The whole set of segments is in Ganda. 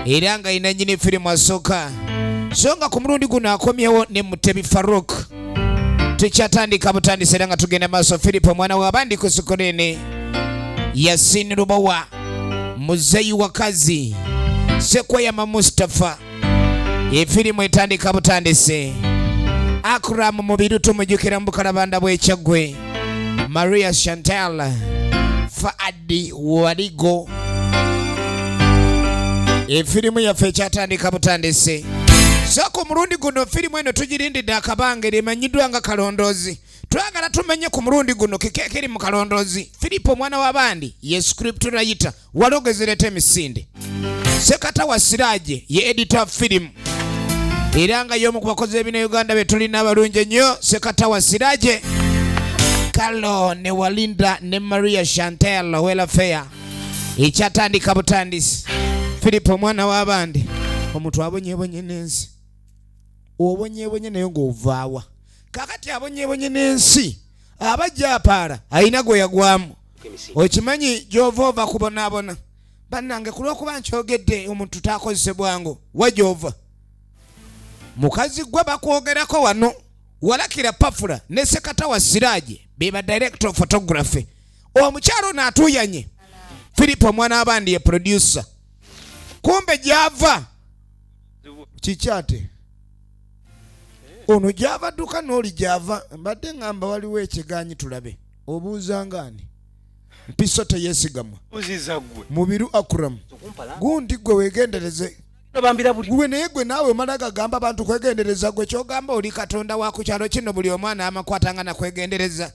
era nga ina nyini firimu asooka so nga ku mulundi guno akomyewo ne Mutebi Farouk. Tukyatandika butandise era nga tugenda maaso. Filipo mwana w'abandi ku Sokolene, Yasin Lubowa, Muzeyi Wakazi, Sekweyama Mustafa. Efirimu etandika butandise. Akram Mubiru tumujjukira mu Bukalabanda bw'Ekyaggwe, Maria Chantal, Faadi Waligo. Efirimu yaffe ekyatandika butandise. So ku mulundi guno firimu eno tugirindidde akabanga emanyiddwa nga Kalondoozi. Twagala tumenye ku mulundi guno kikeeka eri mu Kalondoozi. Filipo mwana w'abandi ye script writer, Walogezereta emisinde. Sekatawa Siraje ye editor firimu. Era nga y'omu ku bakozi b'ebina Uganda be tulina abalungi ennyo. Sekatawa Siraje, Kalo ne Walinda ne Maria Chantal Welfare. Ekyatandika butandisi. Filipo mwana w'abandi, omuntu abonyeebonye n'ensi. Obonyeebonye naye ng'ovaawa. Kakati abonyeebonye n'ensi abajja apaala alina gwe yagwamu. Okimanyi gy'ova ova kubonaabona. Bannange ku lw'okuba nkyogedde omuntu taakozesebwangu wajja ova. Mukazi gwe bakwogerako wano, Walakira Pafula ne Sekatawa Siraje be ba director of photography. Omukyalo n'atuyanye. Filipo mwana w'abandi ye producer. Kumbe gyava kikyate ono gyava dduka n'oli gyava. Mbadde ngamba waliwo ekiganyi tulabe. Obuuza ngani mpiso teyeesigamwa Mubiru Akram gundi gwe weegendereze gwe naye gwe naawe omala gagamba abantu kwegendereza. Gwe kyogamba oli Katonda wa ku kyalo kino buli omwana amakwatanga na kwegendereza.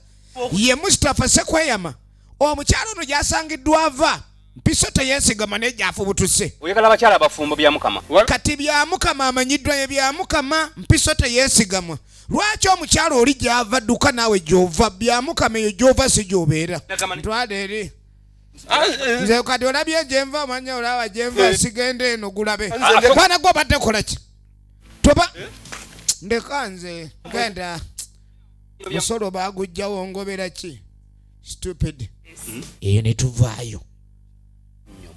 Ye Mustafa Sekweyama omukyalo ono gyasangiddwa ava. Mpiso teyeesigama ne gyafubutuse. Oyagala abakyala abafumbo bya Mukama. Kati bya Mukama amanyiddwa ye bya Mukama. Mpiso teyeesigamwa. Lwaki omukyalo oli gyava dduka naawe gy'ova? Bya Mukama eyo gy'ova si gy'obeera. Ntwala eri. Nze kati olabye gyenva omanya olaba gyenva sigende eno gulabe. Baana gwe obadde kola ki? Toba ndeka nze genda. Musolo baagujjawo ngobera ki? Stupid. Eyo ne tuvaayo.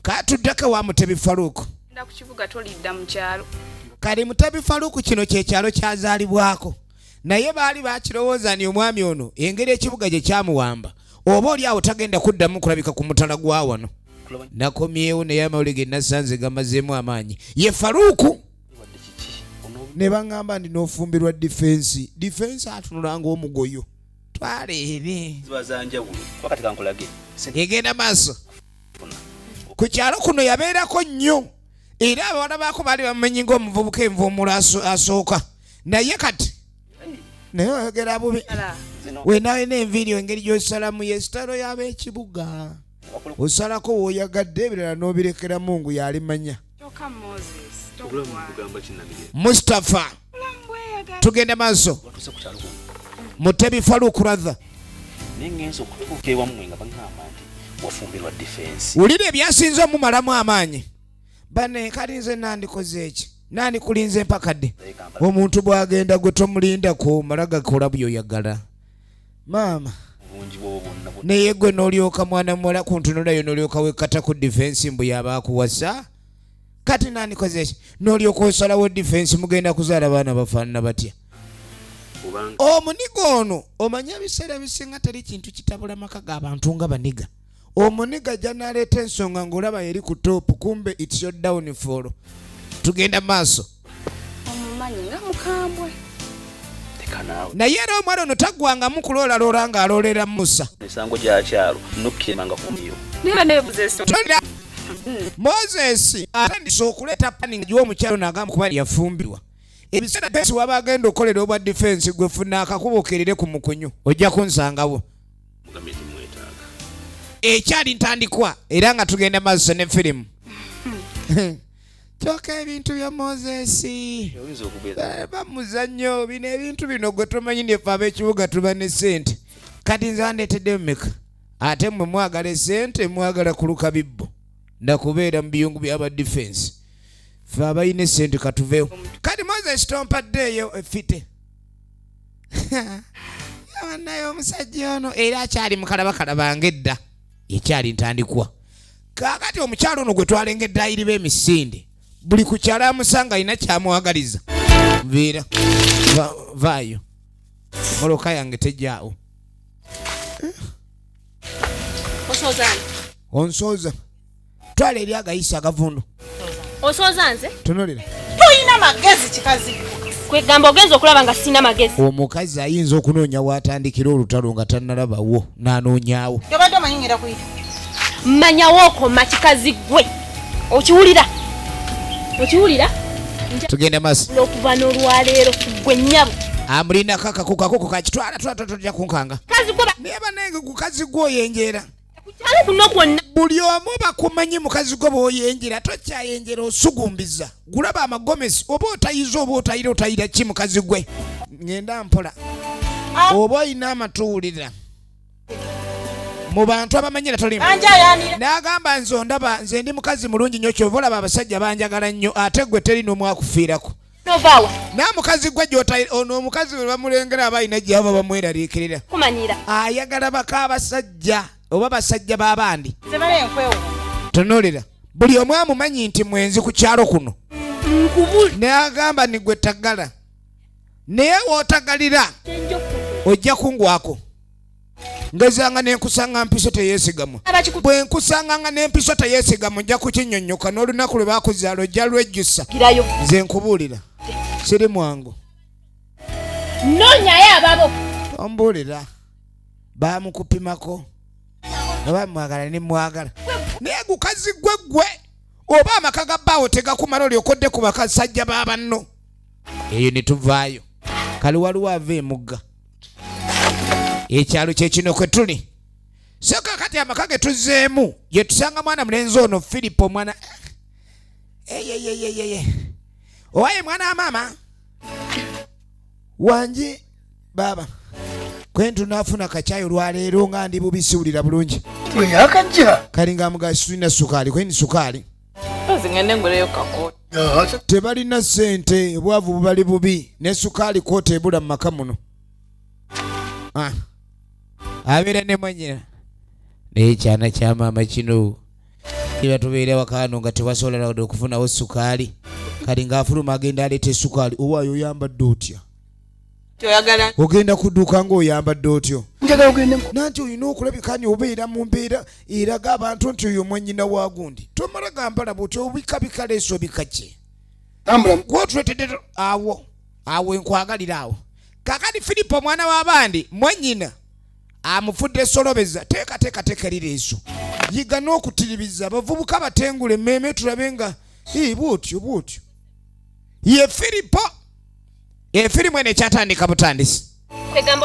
Katuddeko wa Mutebi Faruku. Nda ku kibuga tolidda mu kyalo. Kali Mutebi Faruku kino kye kyalo kyazaalibwako. Naye baali bakirowooza ni omwami ono engeri ekibuga gye kyamuwamba. Oba oli awo tagenda kuddamu kulabika ku mutala gwa wano. Nakomyewo naye amawulire ge nasanze gamazeemu amaanyi. Ye Faruku. Ne baŋŋamba ndi n'ofumbirwa defense. Defense atunulanga omugoyo. Twala eri. Zibazanjawulo. Wakati kankulage. Egenda maaso. Ku kyalo kuno yabeerako nnyo. Era abawala baako baali bamumenye ng'omuvubuka envuumulo asooka. Naye kati naye oyogera bubi. Weenawe n'enviiri engeri gy'osalamu yesitalo y'ab'ekibuga. Osalako w'oyagadde ebirala n'obirekera Mungu y'alimanya. Mustafa. Tugenda maaso. Mutebi Faruku Ratha. Nengenzo okutuuka ewamu nga baŋŋamba nti wafumbirwa defense. Wulira ebyasinze omumalamu amaanyi. Bane kati nze nandikoze eki? Nandikulinze mpaka ddi? Omuntu bw'agenda gwe tomulindako omala gakola byoyagala. Maama. Naye gwe n'olyoka mwana muwala ku ntunulayo n'olyoka wekkata ku defense mbu yaba akuwasa. Kati nandikoze eki? N'olyoka osalawo defense mugenda kuzaala baana bafaanana batya? Omuniga ono omanya ebiseera bisinga teri kintu kitabula maka g'abantu nga baniga. Omuniga janaleeta ensonga ng'olaba yeri ku top kumbe it's your downfall. Tugenda maaso. Omumanyi nga mukambwe. Naye era omwana ono taggwangamu kuloolaloola ng'aloolera Musa. Esango gya kyalo nokukemanga kumiyo. Niba neebuzeeso. Moses atandise okuleeta planning gy'omukyalo n'agamba kuba yafumbirwa. Ebiseera besi waba agenda okolera obwa defense gwe funa akakubo kerere ku mukunyu. Ojja kunsangawo. Ekyali ntandikwa era nga tugenda maaso ne firimu. Kyokka ebintu bya Moses. Bamuzannyo bino ebintu bino gwe tomanyi neffe ab'ekibuga tuba ne ssente. Kati nze andeetedde mmeka? Ate mmwe mwagala essente mwagala kuluka bibbo. Ndakubeera mu biyungu by'aba defense. Ffe abalina essente katuveewo. Kati Moses tompaddeeyo effite. Yawannayo omusajja ono era akyali mukalabakalaba ng'edda. Ekyali ntandikwa. Kaakati omukyalo ono gwe twalengedde ayiri b'emisinde. buli ku kyalo amusanga alina kyamwagaliza. Nviira vaayo moloka yange tejjaawo. Onsooza twala eri agayisa agavundu. Osooza nze? Tunulira. Toyina magezi kikazi. Kwegamba ogenza okulaba nga sina magezi. Omukazi ayinza okunoonya w'atandikira olutalo nga tannalabawo n'anoonyaawo. Yobadde omanyi ngenda kuyita. Mmanyawo okoma kikazi gwe. Okiwulira? Okiwulira? Tugende maaso. Okuva n'olwaleero gwe nnyabo. Amulinda kakakukakoko kakitwala tojja kunkanga. Kazi gwe Naye bannange gukazi gw'oyenjera. kukyalo kuno kwonna. Buli omu bakumanyi mukazi gwe bw'oyenjera tokyayenjera osugumbiza. Gulaba amagomesi oba otayiza oba otayira ki mukazi gwe. Ngenda mpola. Oba olina amatuwulira. Mu bantu abamanyira tolimu. Anjayanira. N'agamba nze ondaba nze ndi mukazi mulungi nnyo kyova olaba abasajja banjagala nnyo ate gwe teri n'omu akufiirako. Novaawa. N'amukazi gwe ono omukazi we bamulengera aba alina gy'aba bamweraliikirira. Kumanyira. Ayagala baka abasajja oba basajja b'abandi. Zebale enkwewo. Tunuulira. Buli omu amumanyi nti mwenzi ku kyalo kuno. Nkubuli. N'agamba ni gwe taggala. Naye w'otagalira ojja kungwako. Ngezanga n'enkusanga mpiso teyeesigamwa. Bwe nkusanga n'empiso teyeesigamwa ojja kukinnyonnyoka n'olunaku lwe baakuzaala ojja lwejjusa. Girayo. Nze nkubuulira. Siri mwangu. Noonyayo ababo. Ombuulira. Baamukupimako. Oba mwagala ne mwagala. Naye gukazi gwe oba amaka ga bbaawo tegakumala olyokodde ku bakasajja b'abanno. Eyo ne tuvaayo. Kale waliwo ava emugga. Ekyalo kye kino kwe tuli. So kakati amaka ge tuzzeemu gye tusanga mwana mulenzi ono Filipo mwana. Owaye mwana wa maama. Wanje baba. Kwentu nafuna kachayo lwaleero nga ndi bubisiwulira bulungi. Yakajja. Kali nga mugasulina sukali kweni sukali. Zingende ngoleyo kakoti. Tebalina ssente obwavu bubali bubi ne sukali kote ebula mu maka muno. Abeera ne mwanyina. N'ekyana kya maama kino kiba tubeera wakaano nga tewasobola okufunawo sukali. Kali ng'afuluma agenda aleeta esukali owaayo oyambadde otya? Kyoyagala. Ogenda kudduka ng'oyambadde otyo. Njagala ogende. Nanti olina okulabikanya obeera mu mbeera eraga abantu nti oyo mwannyina wa gundi. Tomala gambala bw'otyo obikabika leeso obikaki. Tambula. Gw'otuletedde awo enkwagalira awo. Kakati Filipo mwana w'abandi mwannyina amufudde esolobeza teeka lireeso. Yiga n'okutiribiza abavubuka batengule emmeeme tulabe nga bw'otyo. Ye Filipo. Efirimu eno ekyatandika butandisi.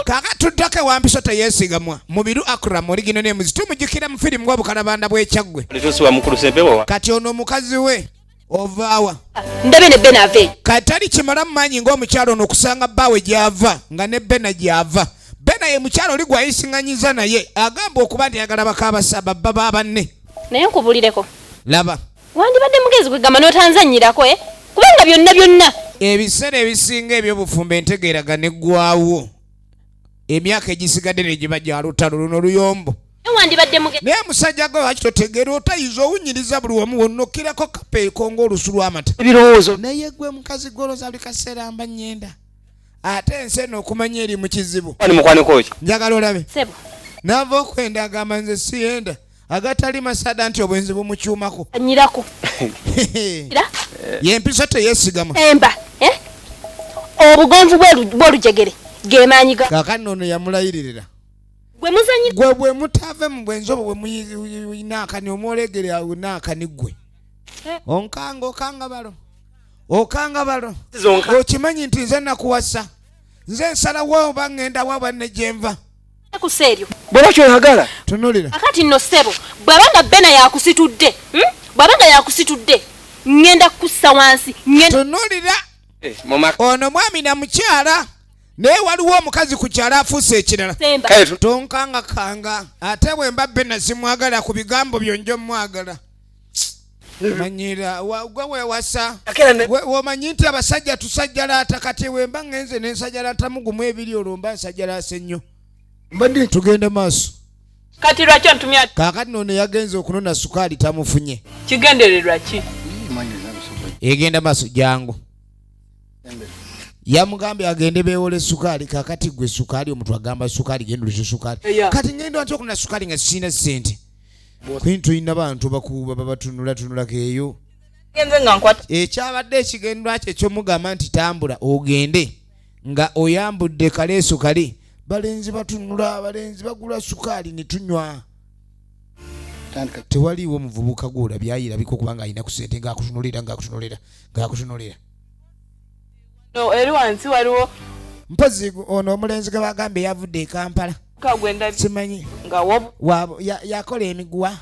Kaka tuddako ewampiso teyeesigamwa. Mubiru Akram origino ne muzi tumujjukira mu firimu ng'obukalabanda bw'ekyaggwe. Kati ono omukazi we ovaawa. Ndabe ne Bena ave. Katali kimala mu maanyi ng'omukyalo ono okusanga bbaawe gy'ava nga ne Bena gy'ava. Bena ye mukyalo oli gw'ayisiŋŋanyiza naye agamba okuba nti ayagala bakaabasaba baba banne. Naye nkubulireko. Laba. Wandibadde mugezi kwegamba n'otanzannyirako kubanga byonna. Ebiseera ebisinga eby'obufumbo entegeeraga neggwawo. Emyaka egisigadde ne giba gya lutalo luno luyombo. Wandibadde mugezi. Naye musajja gwe waki totegeera otayiza owunyiriza buli wamu wonnokirako kapeeko ng'olusu lw'amata. Ebirowoozo. Naye gwe mukazi gw'olooza buli kaseera mba nnyenda. Ate ensi eno okumanya eri mu kizibu. Wani mukwaniko ki? Njagala olabe. Sebo. N'ava okwenda agamba nze siyenda. Agatali masada nti obwenzi bumukyumako. Anyirako. Y'empiso teyeesigama. Emba. Obugonvu bw'olujegere gemanyiga. Kaakano ono yamulayiririra. Gwe muzanyira. Gwe mutave mu bwenzi obwo bwe muyinaakani omwolegere awo naakani gwe. Okanga balo. Okimanyi nti nze nakuwasa. Nze nsalawo oba ngenda wa banne gye nva. Kuseeryo. Bw'oba kyoyagala. Tunulira. Akati nno ssebo bw'abanga Bena yakusitudde. Bw'abanga yakusitudde ngenda kussa wansi. Tunulira. Mama. Ono mwami na mukyala. Naye waliwo omukazi ku kyala afuuse ekirala. Tonkanga ate bwe mba Bena simwagala ku bigambo byonjo mwagala. Manyira gwe weewasa. Womanyi nti abasajja tusajjalaata kati we mba ngenze n'ensajjalaata mugumu ebiri olwo mba nsajjalaase nnyo. Mbadde tugende maaso. Kati lwaki ontumya? Kaakati ono yagenze okunona sukaali tamufunye. Kigendererwa ki? egenda maaso jangu yamugambye agende beewole sukaali kakati gwe sukaali omuntu agamba sukaali gendulise sukaali kati ngenda ntya okuna sukaali nga sirina ssente kwini tulina bantu bakuba babatunulatunulako eyo Genze nga nkwata. Ekyabadde ekigendwa kye ky'omugamba nti tambula ogende nga oyambudde kaleeso kali balenzi batunula abalenzi bagula sukaali ne tunywa tewaliiwo omuvubuka gw'ola byayirabika okubanga alina ku ssente ng'akutunulira No, eri wansi waliwo mpozi ono omulenzi gwe bagambye yavudde e Kampala kagwenda simanyi nga wobu yakola emiguwa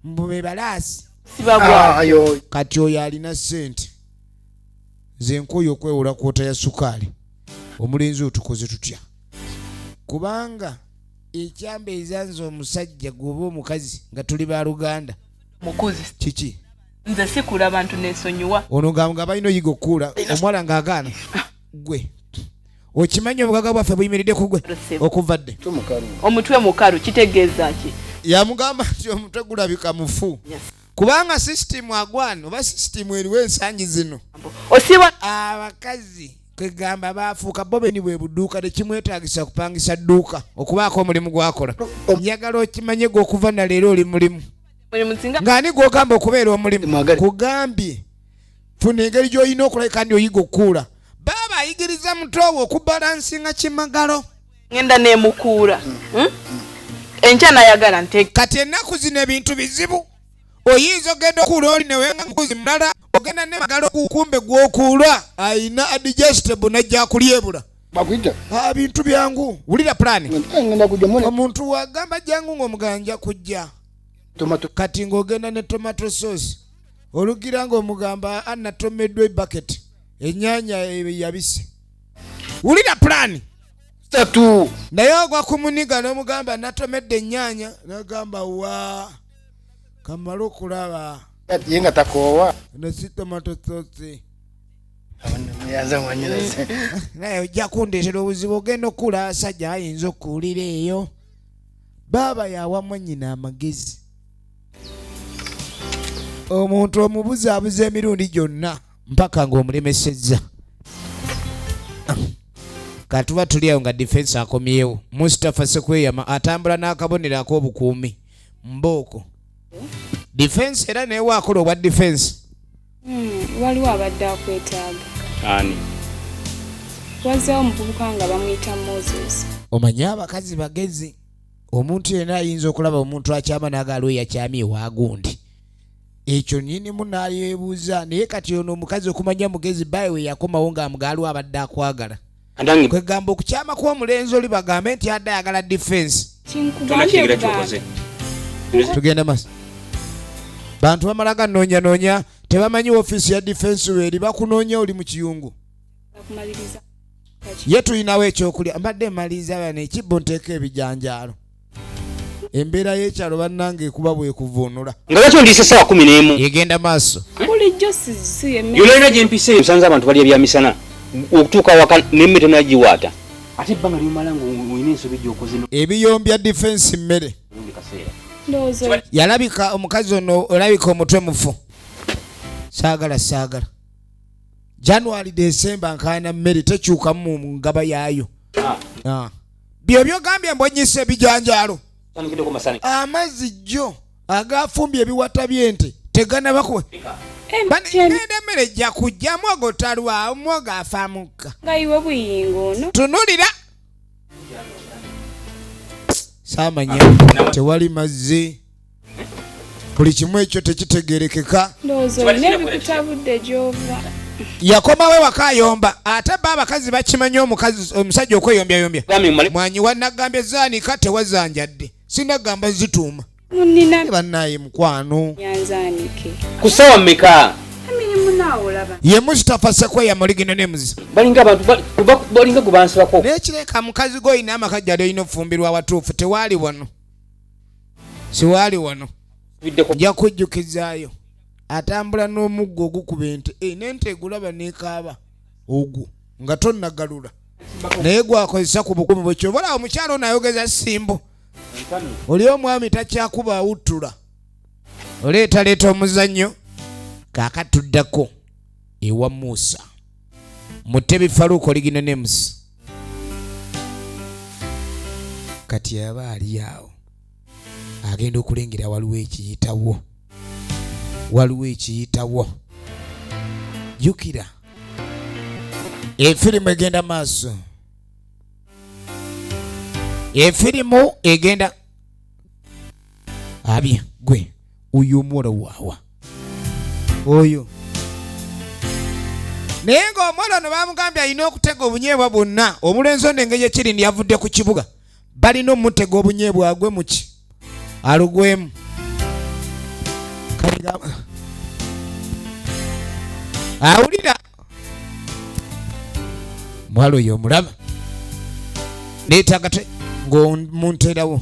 mbube balaasi sibagwa. kati oyo alina ssente nze nkooyo okwewola kwota ya sukaali omulenzi otukoze tutya kubanga ekyambeeza nze omusajja gwoba omukazi nga tuli ba Luganda Mukuzi. kiki Nze sikula abantu nesonyiwa. ono nga balina oyiga okuula omuwala ng'agaana gwe okimanyi obugaga bwaffe buyimiridde ku gwe okuva dde Omutwe mukalu kitegeeza ki? yamugamba nti omutwe gulabika mufu kubanga sisitimu agwana oba sisitimu eriwo ensangi zino Osiba abakazi kwegamba baafuuka bo beni bwe budduuka tekimwetaagisa kupangisa dduuka okubaako omulimu gwakola njagala okimanye gwe okuva na leero oli mulimu mulimu singa ng'ani gw'ogamba okubeera omulimu kugambye funa engeri gy'olina okulayo kandi oyiga okuula baba ayigiriza mutoowo okubalansinga kimagalo ngenda nemukuula. Enkya nayagala nteeka. kati ennaku zino ebintu bizibu oyinza ogenda okuula oli newenga mbuzi mulala ogenda ne magalo kumbe gw'okuula ayina adigestible najja akulyebula Bakuita. bintu byangu wulira pulani Ngenda kujja mwana. omuntu wagamba jangu ng'omuganja kujja Tomato. kati ng'ogenda ne tomato sauce olugira ng'omugamba anatomeddwa ebucket ennyanja yabise wulira pulani Tatu. naye ogwa kumuniga n'omugamba natomedde ennyanja n'agamba wa kamala okulaba Yenga takowa. nesi tomato sauce Yaza mwanyirese. naye ojja kundeetera obuzibu ogenda okuula abasajja ayinza okuwulira eyo baaba yawamu nnyina amagezi omuntu omubuzaabuza emirundi gyonna mpaka ng'omulemesezza katuba tuli awo nga defense akomyewo Mustapha Sekweyama atambula n'akabonero ak'obukuumi mbooko defense era naye waakola obwa defense waliwo abadde akwetaaga Ani? wazzeewo omuvubuka nga bamuyita Moses. omanyi abakazi bagezi omuntu yenna ayinza okulaba omuntu akyama n'agaala oyo yakyamye waagundi ekyo nnyinimu n'ayeebuuza naye kati ono omukazi okumanya mugezi baye we yakomawo ng'amugaaliwo abadde akwagala Andange kwegamba okukyama kw'omulenzi oli bagambe nti adde ayagala defense tonakitegera kyokoze. tugenda masa bantu bamala ganoonyanoonya tebamanyi ofiisi ya defense weeri bakunoonya oli mu kiyungu kumaliriza ye tulinawo ekyokulya mbadde maliriza bano ekibbo nteeka ebijanjaalo embeera y'ekyalo bannange ekuba bwekuvuunula Nga lwaki ndiise essaawa 11? egenda maaso bulijjo si emmere Yolina gye mpise nsanze abantu balya byamisana okutuuka waka n'emmere nagiwaata. Ate ebbanga lyomala ng'olina ensobi gy'okoze ebiyombya defense mmere n'obundi kaseera. ndowooza yalabika omukazi ono olabika omutwe mufu saagala January December nkaana mmere tekyukamu mu ngaba yaayo byo byogambye mbonyisa ebijanjaalo Tandikideko masani. amazzi jjo agafumbye ebiwata by'ente teganabakuwe enda emmere ejja kujja mwogo talwawo mwogo afamukka nga iwe buyinga ono tunulira saamanya tewali mazzi buli kimu ekyo tekitegerekeka ndowooza olina ebikutabudde gy'ova yakomawe wakayomba ate ba abakazi bakimanyi omusajja okweyombyayomba mwanyi wanagambye zaanika tewazanjadde sinagamba zituuma munina bannaye mukwano yanzaanike Ku ssaawa mmeka? emirimu naawe olaba ye Mustapha Sekweyama muligino nemuzi Balinga abantu balinga gwe bansibako. n'ekireka mukazi goyina amakajja alina ofumbirwa awatuufu tewaali wano siwaali wano Biddeko. nja kujjukizaayo atambula n'omuggo ogukuba ente n'ente egulaba n'ekaaba ogwo nga tonnagalula naye gwakozesa ku bukumi bwekyo bolaba omukyalo ono ayogeza simbo oli omwami takyakuba awuttula oleetaleeta omuzannyo kaakatuddako ewa Musa Mutebi Faruko Original Names. Kati yaba ali awo agenda okulengera waliwo ekiyitawo jukira efirimu egenda maaso abye gwe uyu omwola waawa oyo naye ng'omwola ono bamugambye alina okutega obunyeebwa bwonna omulenzi ono engeri ekirindi yavudde ku kibuga balina omutega obunyeebwa agwe muki alugwemu awulira mwalo oyo omulaba neetaaga ng'omunterawo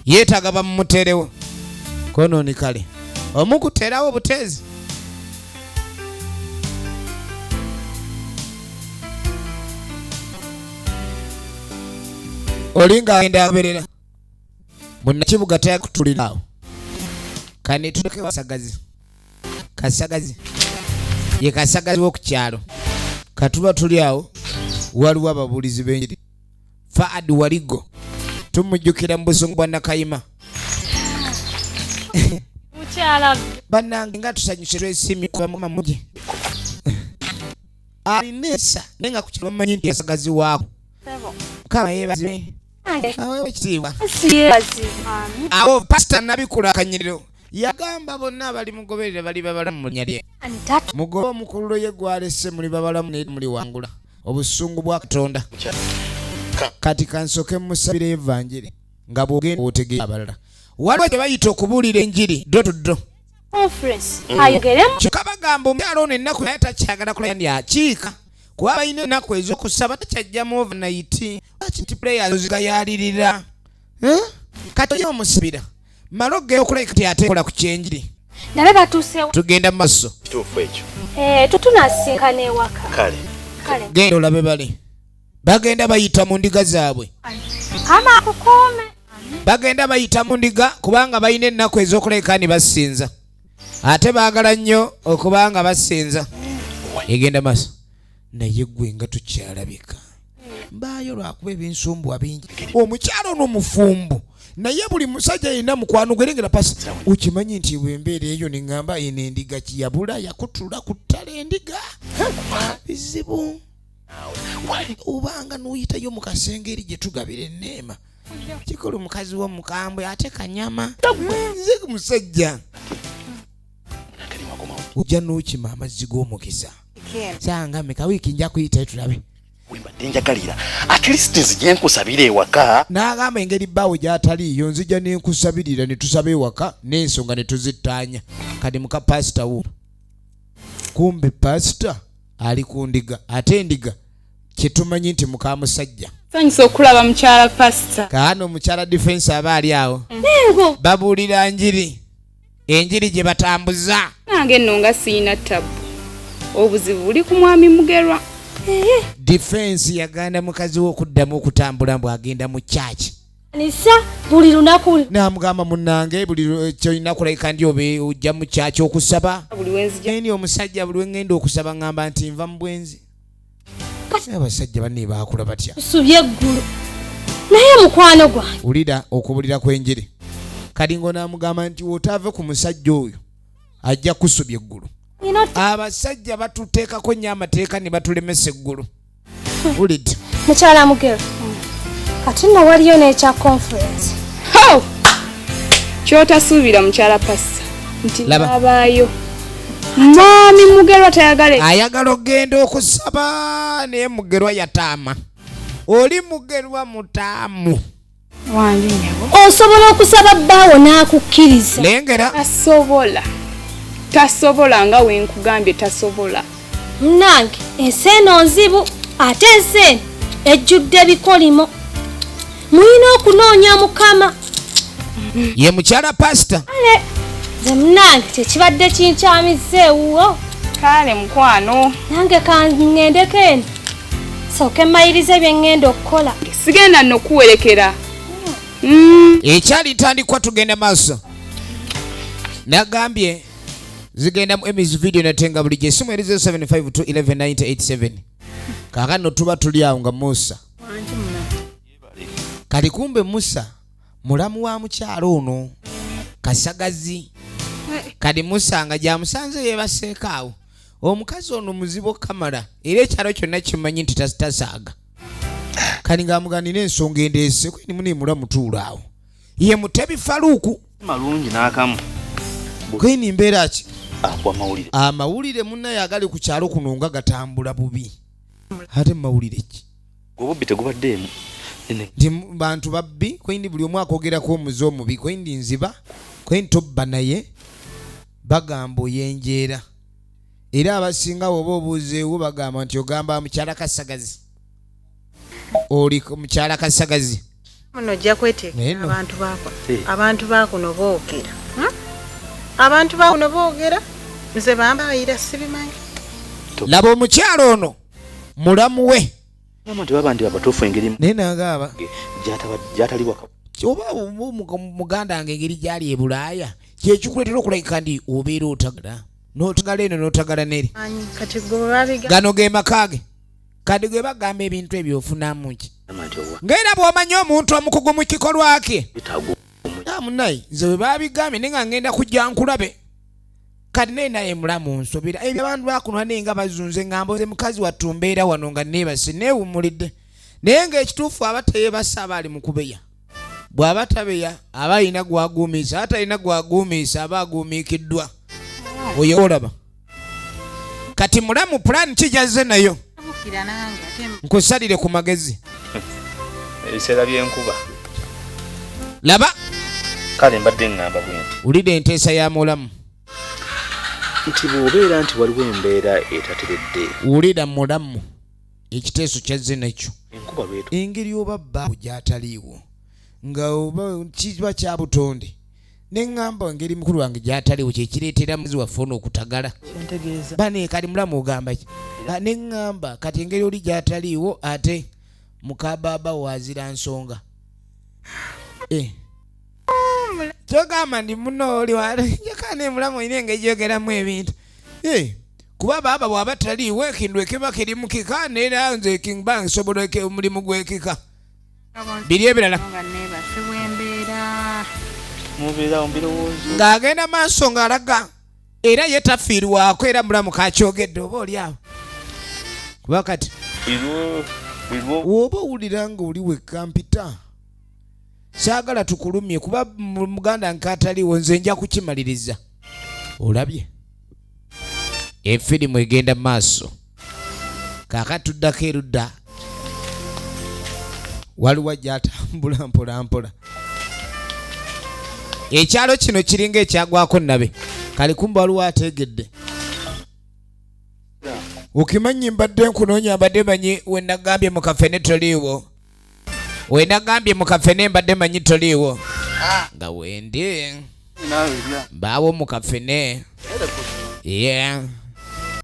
yeetaaga bamumuterewo konooni kale omukuterawo buteezi olinga agenda aberera munnakibuga tayakutulirawo kane tuleke kasagazi ye kasagazi w'okukyalo katuba tuli awo waliwo ababuulizi b'enjiri Faad Waligo tumujjukira mu busungu bwa Nakayima mukyala bannange nga tusanyuse lw'esiimi kuba mugi alinesa naye nga ku kyalo bamanyi nti yasagazi waako kama yeebaze awewe ekitiibwa awo pasita Nabikula Akanyiriro yagamba bonna abali mugoberere bali babalamu mu linnya lye mugobe omukululo ye gwalese muli babalamu ne muli wangula obusungu bwa Katonda kati kansoke musabire evanjiri nga bwogenda otegeera abalala waliwo kye bayita okubuulira enjiri do kyokka bagamba omukyalo ono ennaku naye takyagala kulaya ndi akiika kuba balina ennaku ez'okusaba takyajjamu overnight nti players zigayalirira kati oyo omusibira malo geyo okuleka kati ate kola ku kyenjiri nabe batuusewo tugenda mu maaso kituufu ekyo tutunasinkana ewaka kale genda olabe bali bagenda bayita mu ndiga zaabwe ama akukuume bagenda bayita mu ndiga kubanga balina ennaku ez'okuleka ni basinza ate baagala nnyo okubanga basinza egenda maaso naye gwe nga tukyalabika mbaayo lwakuba ebinsumbuwa bingi omukyalo ono mufumbu naye buli musajja yenna mukwano gwerengera pasi ukimanyi nti bwembeera eyo neŋŋamba eno endiga kiyabula yakutula ku ttala endiga bizibu obanga n'oyitayo mu kasengeri gye tugabira enneema kikola omukazi w'omukambwe ate kanyama nze musajja ojja n'okima amazzi g'omukisa sanga meka wiiki nja kuyitayo tulabe wembadde njagalira at least nzije nkusabira ewaka n'agamba engeri bbaawe gy'ataliiyo nzija nenkusabirira ne tusaba ewaka n'ensonga ne tuzittaanya kati muka pasita wo kumbe pasita ali ku ndiga ate endiga kyetumanyi nti muka musajja sanyusa okulaba mukyala pasita kaano omukyala defense aba ali awo babuulira enjiri gye batambuza nange nno nga siina ttabu obuzibu buli ku mwami Mugerwa defense yaganda mukazi w'okuddamu okutambula bw'agenda mu kyaki nisa buli lunaku n'amugamba munnange buli kyolina kulabika ndi obe ojja mu kyaki okusaba buli wenzija eni omusajja buli wengenda okusaba ngamba nti nva mu bwenzi abasajja banne baakula batya tusubye eggulu naye mukwano gwange wulira okubulira kw'enjiri kalingo n'amugamba nti wotaave ku musajja oyo ajja kusubya eggulu abasajja batuteekako nnyo amateeka ne batulemesa eggulu wulidde mukyala Mugerwa kati nno waliyo n'ekya conference kyotasuubira mukyala pasita nti Laba. abaayo mwami Mugerwa tayagala ayagala okgenda okusaba naye Mugerwa yataama oli Mugerwa mutaamu wange nyabo osobola okusaba bbaawo n'akukkiriza lengera tasobola nga wenkugambye tasobola nange ensi eno nzibu ate ensi eno ejjudde ebikolimo mulina okunoonya Mukama ye mukyala pasita ale nze munange tekibadde kinkyamiza ewuwo kale mukwano nange kangendeko eno sooke mmayirize bye ŋŋenda okukola sigenda nno kuwerekera ekyalitandikwa tugenda maaso nagambye zigenda mu emizi video natenga buli gesimu erizo 752119087 kakano tuba tuli awo nga Musa kali kumbe Musa mulamu wa mukyalo ono Kasagazi kadi Musa nga jamusanze yebaseekaawo omukazi ono muzibu kamala era ekyalo kyonna kimanyi nti tasaaga kali ngaamuganira ensonga endeese kweni muni mulamu tuula awo ye Mutebi Faruku malungi n'akamu kweni mbeera ki amawulire amawulire munnaye agali ku kyalo kuno nga gatambula bubi ate mawulire ki obubbi tegubaddeemu ndi bantu babbi kweni buli omu akogerako omuze omubi kweni nziba kweni tobba naye bagamba oyenjeera era abasinga oba obuuzeewo bagamba nti ogamba mukyala Kasagazi oli mukyala Kasagazi muno ojja kweteekera abantu baakuno boogera abantu baakuno boogera nze bambayira sibimanyi laba omukyalo ono mulamu we nti baba ndi abatuufu engeri naye nagamba gyatali waka oba muganda wange engeri gyali e Bulaaya kyekikuleetera okulabika ndi obeera otagala n'otagala eno n'otagala neri kati gwe gano ge makage kadi gwe bagamba ebintu ebyo ofunamu ki ng'era bw'omanyi omuntu omukugu mu kikolwa kye munayi nze bwe babigambye ne nga ngenda kujja nkulabe kadi naye naye mulamu nsobera ebyo abantu bakuno naye nga bazunze ngamba ze mukazi wattu mbeera wano nga neebase neewummulidde naye ng'ekituufu abateyebasa abaali mu kubeya bw'aba tabeya aba alina gwaguumiisa atalina gwaguumiisa aba aguumiikiddwa oyo olaba kati mulamu pulaani kijaze nayo nkusalire ku magezi ebiseera by'enkuba laba kale mbadde ngamba bwenti wulira enteesa ya mulamu nti bw'obeera nti waliwo embeera etateredde wulira mulamu ekiteeso kyazze nakyo enkuba lwetu engeri oba bbaawo gy'ataliiwo nga oba kiba kya butonde ne ŋŋamba engeri mukulu wange gy'ataliiwo kyekireetera muzi waffe ono okutagala bane kali mulamu ogamba ki ne ŋŋamba kati engeri oli gy'ataliiwo ate mukabaaba waazira nsonga kyogamba ndi muno oli jakane mulamu olina engeri gyogeramu ebintu kuba baaba bw'aba taliiwo ekintu ekiba kiri mu kika neera nze kimba nsobola omulimu gw'ekika biri ebirala ng'agenda maaso ng'alaga era ye tafiirwako era mulamu kakyogedde oba oli awo kuba kati woba owulira nga oli wekka mpita saagala tukulumye kuba muganda nkataliiwo nze nja kukimaliriza olabye efirimu egenda maaso kaakatuddako erudda waliwo gyatambula mpola mpola ekyalo kino kiringa ekyagwako nabe kali kumba waliwo ategedde okimanyi mbadde nkunoonya mbadde manyi wenagambye mu kafene toliiwo wenagambye mu kafene mbadde manyi toliiwo nga wendi mbaawo mu kafene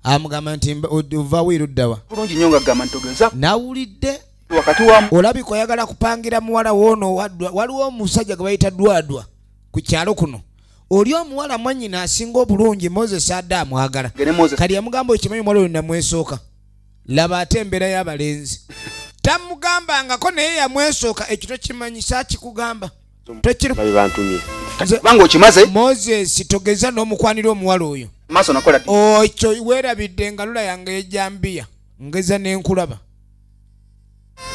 amugamba nti ovaawo eruddawa bulungi nnyo nga gamba ntogeza nawulidde wakati wa olabika oyagala kupangira muwala woono waliwo omusajja gwe bayita Dwadwa ku kyalo kuno oli omuwala mwannyina asinga obulungi Moses adda amwagala kali yamugamba okimanyi omuwala oyo namwesooka laba ate embeera y'abalenzi tamugambangako naye yamwesooka ekyo tokimanyi saakikugamba banga okimaze Moses togeza n'omukwanira omuwala oyo maaso nakola ekyo weerabidde engalula yange ejambiya ngeza n'enkulaba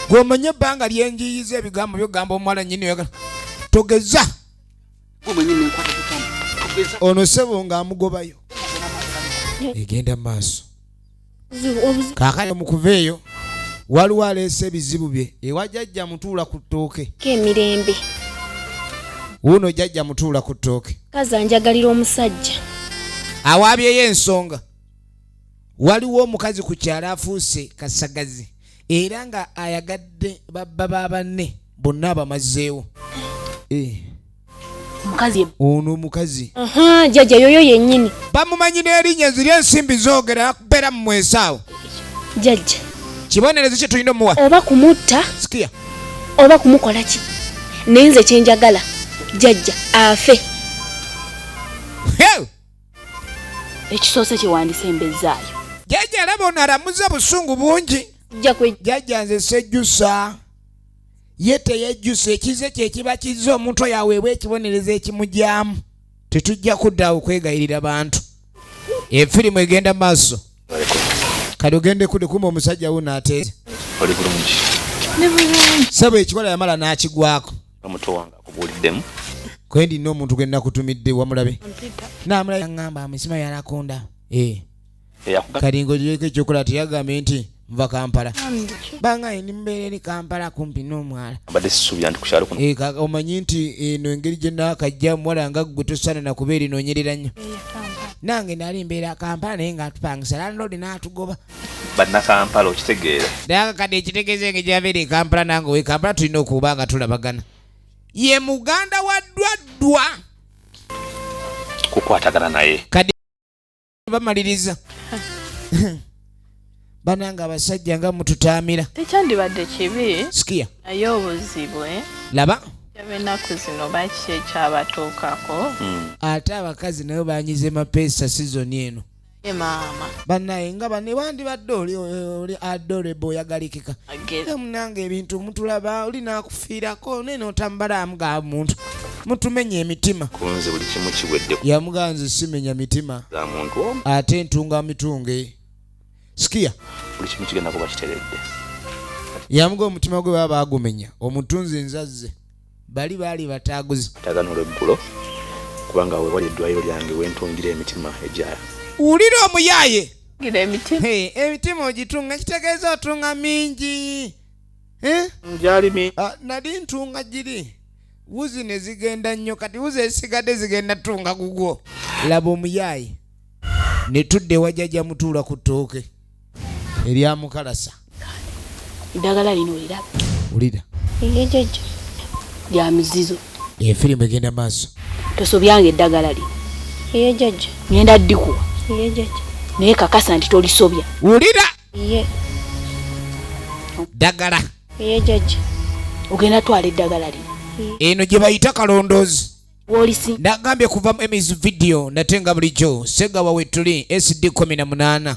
gw'omanye ebbanga lyenjiyiza ebigambo byogamba omuwala nnyini oyagala togeza ono sebo ng'amugobayo egenda maaso kaakale mukuveeyo waliwo aleese ebizibu bye ewa jjajja mutuula ku ttooke emirembe wuno jjajja mutuula ku ttooke kazanjagalira omusajja awaabyeyo ensonga waliwo omukazi ku kyalo afuuse Kasagazi era nga ayagadde babba ba banne bonna abamazeewo omukazi ono omukazi jjajja yoyo yennyini bamumanyi n'erinnya ziri ensimbi zoogera nakubeera mu mwesaawo jjajja kibonerezo kye tulina omuwa oba kumutta sikia oba kumukola ki naye nze kyenjagala jjajja afe ekisoose kyewandisembezaayo jjajja alaba ono alamuza busungu bungi jjajja nze sejjusa ye teyejjusa ekize kye kiba kizze omuntu oyo aweebwa ekibonerezo ekimugyamu tetujja kuddawo kwegayirira bantu efirimu egenda maaso kale ogende kumba omusajja wuno ateeze oli bulungi sabo ekikola yamala n'akigwako omuto wange akubuuliddemu kwendi nno omuntu gwe nakutumidde wamulabe namulabe aŋŋamba amusima yalakunda kalingo gyeko ekyokola teyagambe nti nva Kampala banga ni mbeera eri Kampala kumpi n'omwala abadde sisuubira nti ku kyalo kuno omanyi nti eno engeri gye naakajja muwala nga ggwe tosaana nakubeera enoonyerera nnyo nange nali mbeera Kampala naye ngaatupangisa landlord n'atugoba bannakampala okitegeera naye kati ekitegeeza enge gyabeera e Kampala nange we Kampala tulina okuba nga tulabagana ye muganda wa Ddwaddwa kukwatagana naye kadi bamaliriza bananga abasajja nga mututaamira tekyandibadde kibi sikia naye obuzibu laba ennaku zino baki ekyabatuukako ate abakazi nabo banyize mapeesa sizoni eno maama bannaye nga bane wandibadde oli adorable oyagalikika munange ebintu mutulaba oli nakufiirako naye n'otambalamu ga muntu mutumenye emitima kunze buli kimu kiwedde yamuganze simenya mitima za muntu ate ntunga mitunge sikia buli kimu kigenda kuba kiteredde yamuga omutima gwe baba bagumenya omutunzi nzazze bali baali bataaguzi tagano olweggulo kubanga we wali eddwaliro lyange wentungira emitima ejaya ulira omuyaaye emitima ogitunga kitegeeza otunga mingi njali nali ntunga giri wuzi ne zigenda nnyo kati wuzi esigadde zigenda tunga gugwo laba omuyaaye ne tudde wajjajja mutuula ku ttooke eryamukalasa eddagala lino oliraba ulira Jjajja lya mizizo efirimu egenda maaso tosobyanga eddagala li jjajja ngenda ddikuwa jjajja naye kakasa nti tolisobya ulira ye ddagala jjajja ogenda twala eddagala lino eno gye bayita kalondoozi wolisi nagambye kuva emiz video natenga bulijjo segawa wetuli SD 18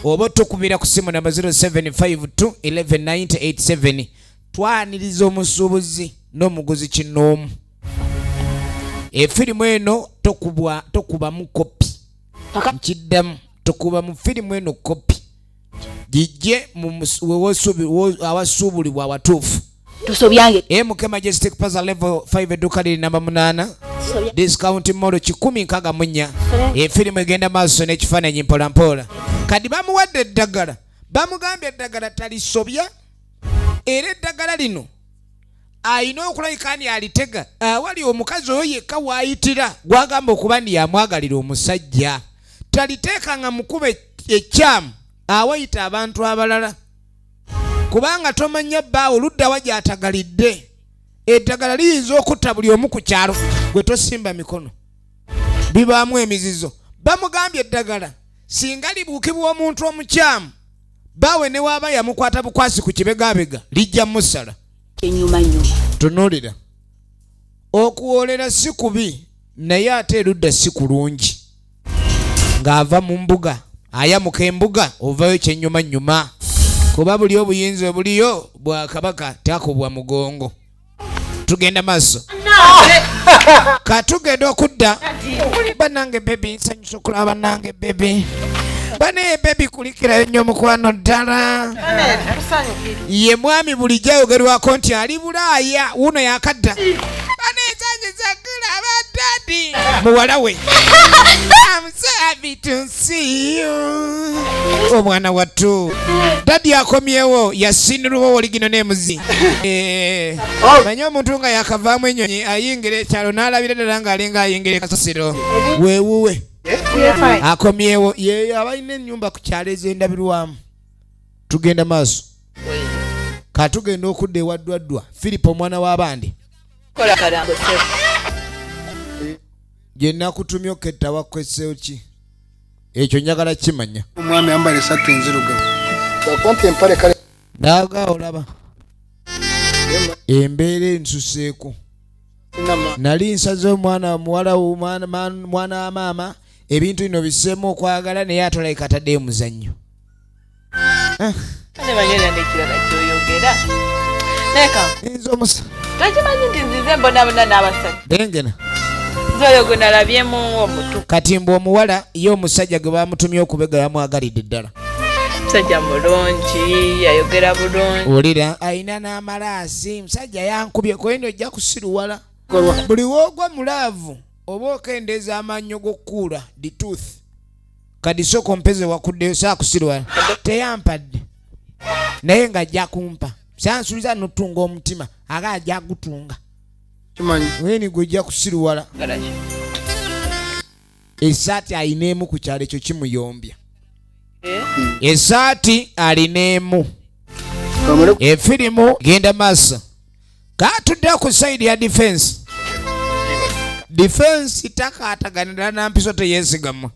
oba tukubira ku simu namba 0752119087 twaniriza omusuubuzi n'omuguzi kinoomu efirimu eno tokubamu kopi nkiddamu tokuba mu firimu eno kopi gijje awasuubulibwa awatuufu tosobyange MK Majestic Plaza level 5 edduuka liri namba 8 discount mall 164 efirimu egenda maaso n'ekifaananyi mpolampola kadi bamuwadde eddagala bamugambye eddagala talisobya era eddagala lino ayina okulabika ani alitega awali omukazi oyo yekka waayitira gwagamba okuba ndi yamwagalira omusajja taliteekanga mukuba ekyamu awayita abantu abalala kubanga tomanya bbaawo oluddawa gy'atagalidde eddagala liyinza okutta buli omu ku kyalo gwe tosimba mikono bibaamu emizizo bamugambye eddagala singa libuukibwa omuntu omukyamu baawe ne waaba yamukwata bukwasi ku kibegabega lijja musala enyumanyuma tunuulira okuwoolera si kubi naye ate erudda si kulungi ng'ava mu mbuga ayamuka embuga ovayo kyennyumanyuma kuba buli obuyinza obuliyo bwa kabaka takubwa mugongo tugenda maaso katugenda okudda banange bebi nsanyusa okulaba banange bebi bane bebi kulikirayo nnyo mukwano ddala ye mwami bulijjo ayogerwako nti ali bulaaya wuno yakadda bane nsanyusa kulaba dadi muwala we I'm so happy to see you omwana wattu dadi akomyewo yasinirwa oligino n'emuzi manye omuntu nga yakavaamu ennyonyi ayingira ekyalo n'alabira ddala ng'alinga ayingira ekasasiro weewuwe akomyewo ye abalina ennyumba ku kyalo ez'endabirwamu tugenda maaso katugenda okudda ewa Ddwaddwa Filipo omwana w'abandi kola kalango gye nakutumye oketta wakwesseeyo ki ekyo njagala kimanya omwami ambala esatu enzirugavu gakwampa empale kale naaga olaba embeera ensuseeko nali nsaze omwana muwala mwana wa maama ebintu bino bisseemu okwagala naye atolabika ataddeyo muzannyo. Kale banyera n'ekirala kyoyogera. Nze omusa. Tokimanyi nti nzize mbonabona n'abasajja. Engena. Nzoyo gwe nalabyemu omutu. Kati mbu omuwala ye omusajja gwe bamutumye okubega yamwagalidde ddala. Musajja mulungi, yayogera bulungi. Olira ayina n'amalaasi, musajja yankubye kweno ojja kusiruwala. Buli woogwa mulaavu oba okendeeza amannyo g'okkuula the tooth. Kadi sooka ompeze wakuddeyo saakusiruwala. Teyampadde. Naye ng'ajja kumpa. Sansuuliza n'otunga omutima aga ajja gutunga. Kimanyi. Weni gw'ojja kusiruwala. Esaati ayina emu ku kyalo ekyo kimuyombya. Esaati alina efirimu genda maaso. Katudde ku side ya defense. Defense takaataganira na mpiso teyeesigama.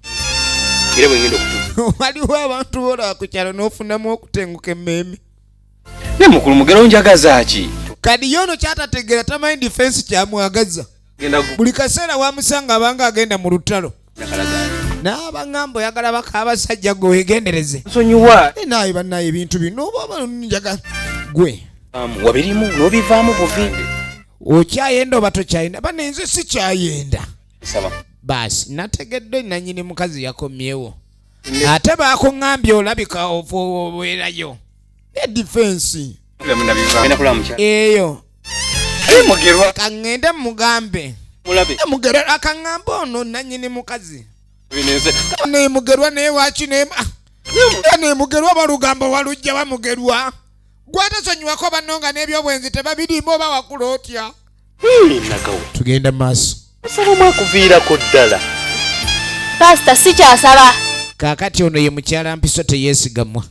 Waliwo abantu bola ku kyalo n'ofunamu okutenguka emmeeme. Ne mukulu mugero njagaza ki? Kadi yono kyatategeera tamanyi defense kyamwagaza. Buli kaseera wamusanga abanga agenda mu lutalo. N'abangamba oyagala baka abasajja gwe weegendereze. Nsonyiwa. Naye bannaye ebintu bino oba njagala gwe. Wabirimu n'obivaamu buvi. Okyayenda oba tokyayenda? Bane nze si kyayenda. Saba. Basi nategedde nannyini mukazi yakomyewo. Ate bakuŋŋambye olabika oweerayo. Ne defense. Eyo. Mugerwa. Kaŋŋende mugambe. Mulabe. Mugerwa akaŋŋamba ono nannyini mukazi. Bineze. Ne mugerwa naye waki ne mugerwa balugambo walujja bamugerwa. Gwatasonyiwako bannonga n'ebyobwenzi tebabirimu oba wakula otya. Nagawo. Tugenda maaso. Osaba mwakuviirako ddala. Pastor sikyasaba. Kaakati ono ye mukyala mpiso teyeesigamwa.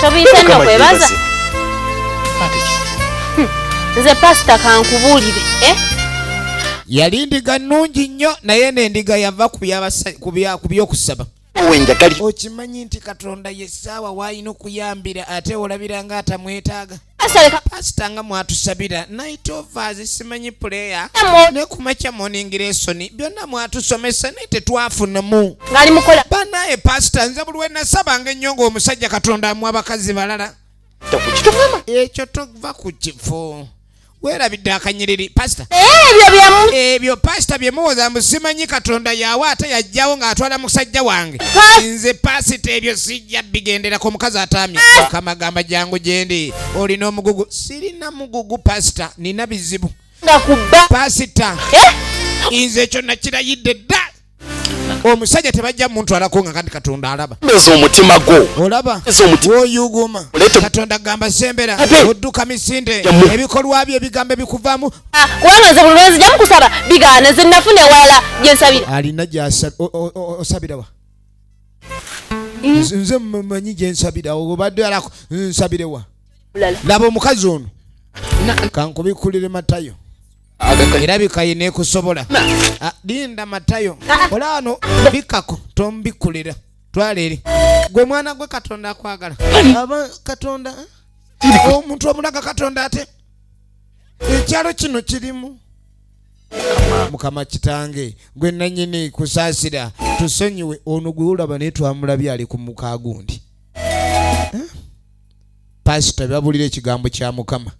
Tobiyise nno kwebaza. Nze pastor kankubuulire. Yali ndiga nnungi nnyo naye n'endiga yava ku by'okusaba. Okimanyi nti Katonda yessaawa w'alina okuyambira ate olabira nga atamwetaaga. Pasita nga mwatusabira night overs simanyi puleya ne kumakya morning lesson byonna mwatusomesa naye tetwafunamu. Ngali mukola. Banaye pasita nze buli we nasabanga ennyo ng'omusajja Katonda amuwa abakazi balala. Ekyo tova ku kifo. Weerabidde akanyiriri pasita. Ebyo pasita bye muwoza musimanyi Katonda yawa ate yajjawo ng'atwala musajja wange. Nze pasita ebyo sijja bigenderako omukazi ataamye. Kamagamba jangu gyendi. Olina omugugu. Sirina mugugu pasita. Nina bizibu. Pasita. Nze ekyo nakirayidde dda. Omusajja tebajja muntwalako nga kandi Katonda alaba. Mbeza omutima gwo. Olaba. Woyuguma. Katonda gamba sembera. Odduka misinde. Ebikolwa bye ebigambo ebikuvaamu. Kubanga nze buli lwezi jja mukusaba bigaana nze nafuna ewalala gye nsabira. Alina gy'osabira wa? Nze mmanyi gye nsabira. Obadde alako nsabire wa? Laba omukazi ono. Kankubikulire Matayo. Era bikayi neekusobola. Linda Matayo. Olano bikako tombikulira. Twala eri. Gwe mwana gwe Katonda akwagala. Aba Katonda. Omuntu omulaga Katonda ate. Ekyalo kino kirimu. Mukama kitange. Gwe nannyini kusaasira. Tusonyiwe ono gwe olaba naye twamulabye ali ku muka gundi. Pasita babulira ekigambo kya Mukama.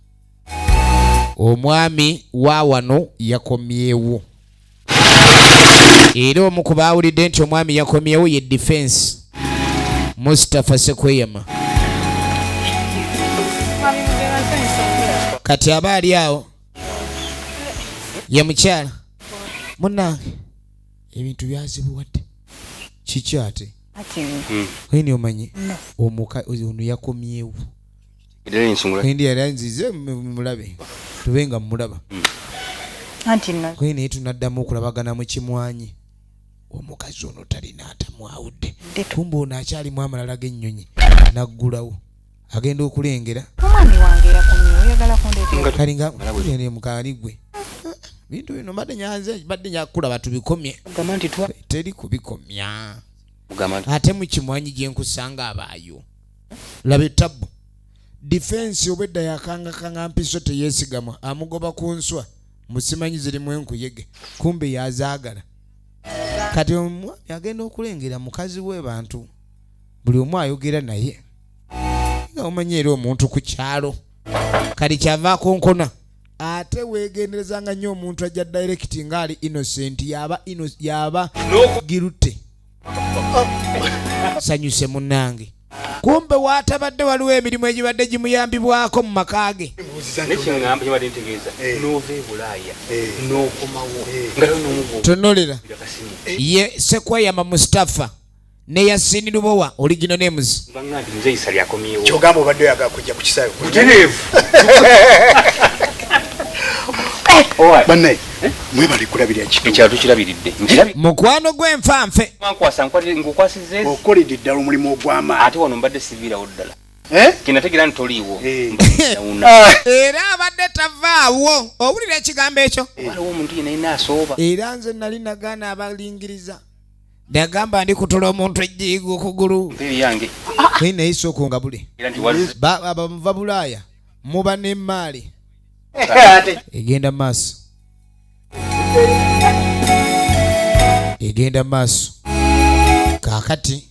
Omwami wa wano yakomyewo. Era omu ku baawulidde nti omwami yakomyewo ye defense. Mustafa Sekweyama. Kati aba ali awo. Ye mukyala. Munnange. Ebintu byazibuwadde. Kiki ate? Weni omanyi omuka ono yakomyewo. Ndi yali nzize mulabe. Tubenga mulaba. Anti nno. Weni tunaddamu okulabagana mu kimwanyi. Omukazi ono talina atamwawudde. Kumbe ono akyalimu amalala g'ennyonyi. Naggulawo. Agenda okulengera. Omwami wange yakomyewo oyagala kundeetera. Kalinga ne mukaali gwe. Bintu bino mbadde nyanze badde nyakulaba tubikomye. Gamba nti teri kubikomya. Mugamba ate mu kimwanyi gye nkusanga abaayo. Laba ettabu. Defense obedda yakanga mpiso teyeesigamwa amugoba ku nswa musimanyi zirimu enkuyege kumbe yazaagala kati omwami agenda okulengera mukazi we bantu buli omu ayogera naye nga omanye era omuntu ku kyalo kati kyavaako nkona ate weegenderezanga nnyo omuntu ajja direct ng'ali innocent yaba girute sanyuse munnange kumbe waatabadde waliwo emirimu egibadde gimuyambibwako mu maka ge nekiŋŋamba kyebadde ntegeeza n'ova e bulaaya n'okomawo nga n'omugo tonolera ye sekweyama Mustafa ne Yasini Lubowa original names banga nti nze isa lyakomyewo kyogamba obadde oyagala kujja ku kisaawe butereevu bannaye mwebale kulabirira kino ekyalo tukirabiridde mukwano gw'enfanfe mankwasa ngukwasize okoledde ddala omulimu ogw'amaanyi ate wano mbadde siviirawo ddala kinategeera nti toliiwo era abadde tavaawo owulira ekigambo ekyo waliwo omuntu yenayina asooba era nze nali nagaana abalingiriza nagamba ndi kutola omuntu ejjiiga okugulu yange naye nayise okungabule era nti wazze abava bulaaya muba n'emmaali egenda maaso egenda maaso kaakati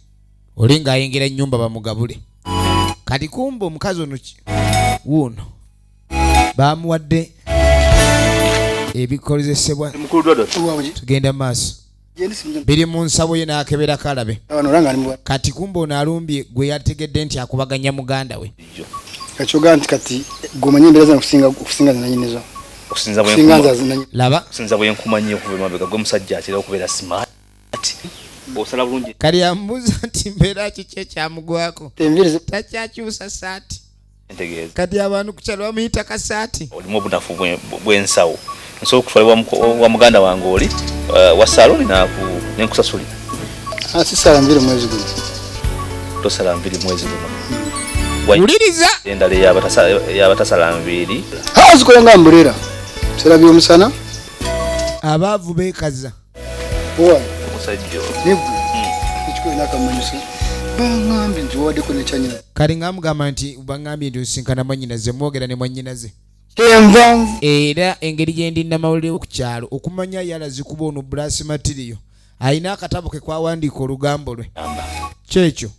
oli ng'ayingira ennyumba bamugabule kati kumba omukazi ono wuuno bamuwadde ebikozesebwa tugenda maaso biri mu nsawo ye n'akebera kalabe kati kumba ono alumbye gwe yategedde nti akubaganya muganda we kakyogaa nti kati gomanye embeera zana okusinga zinanyinizo laba okusinza bwenkumanyi okuva emabega gwemusajja atera okubeera smart osala bulungi kali amubuuza nti mbeera kiki ekyamugwako takyakyusa saati kati abantu ku kyalo bamuyita kasaati olimu obunafu bw'ensawo nsobola okutwalibwa wa muganda wange oli wa saloni nenkusasulira sisala 2 mwezi guno tosala 2 mwezi guno wuliriza endala yabatasala 2 zikola nga mbulera sera byomusana abaavu beekaza omusajja ekikola nakamanyisa bangambye nti wawaddeko nekyanyina kali ng'amugamba nti bangambye nti osinkana mwannyinaze mwogera ne mwannyinaze envanvu era engeri gye ndi namawulire ku kyalo okumanya yalazikuba ono brass material ayina akatabo ke kwawandiika olugambo lwe kyekyo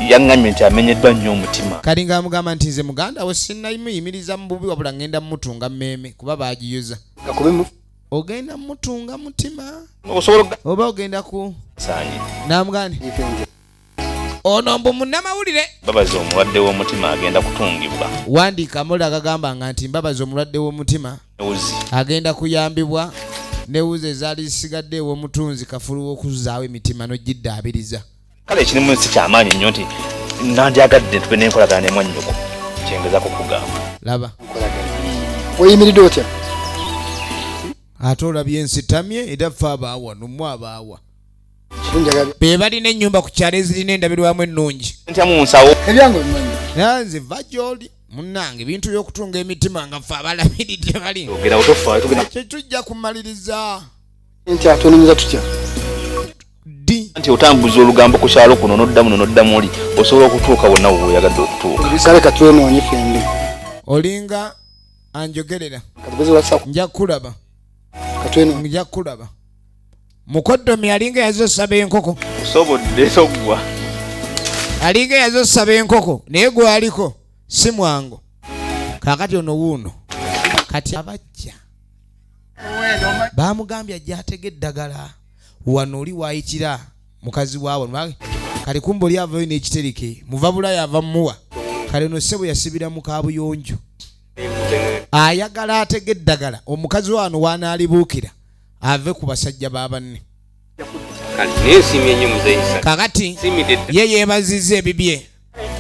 yaŋŋambye nti amenyeddwa nnyo omutima kali ng'amugamba nti nze muganda we sinnamuyimiriza mu bubi wabula ngenda mmutunga mmeeme kuba baagiyuza ogenda mmutunga mutima oba ogenda ku namugandi ono mbu munnamawulire mbabazi omulwadde w'omutima agenda kutungibwa wandiika amulira agagambanga nti mbabazi omulwadde w'omutima agenda kuyambibwa newuzi ezaali zisigadde ew'omutunzi kafulu w'okuzaawo emitima n'ogiddaabiriza kale ekirimu si kyamaanyi nnyo nti nandyagadde tube nenkolagana nemwannyoko kyengezaako kugamba laba oyimiridde otya ate olabye ensitamye era ffe abaawa nomwe abaawa be balina ennyumba ku kyalo ezirina endabirwamu ennungi ntya mu nsawo ebyange bimanyi nanze va gy'oli munnange ebintu by'okutunga emitima nga ffe abalabiridde bali kye tujja kumaliriza nti ate onoonyeza tutya nti otambuza olugambo ku kyalo kuno noddamu oli osobola okutuuka wonna weoyagadde okutuuka bisale katwenoonye fembi olinga anjogerera nja kulaba nja kulaba mukoddomi alinga yazo osaba enkoko osobodde toggwa alinga yazo osaba enkoko naye gwaliko si mwangu kaakati ono wuuno kati abajja baamugambye ajja atega eddagala wano oli waayitira mukazi waawo kale kumba oli avayo n'ekiterike muva bulayo ava mumuwa kale no ssebo yasibira mu kaabuyonjo ayagala atega eddagala omukazi wano waanaalibuukira ave ku basajja b'abanne kakati ye yeebazizza ebibye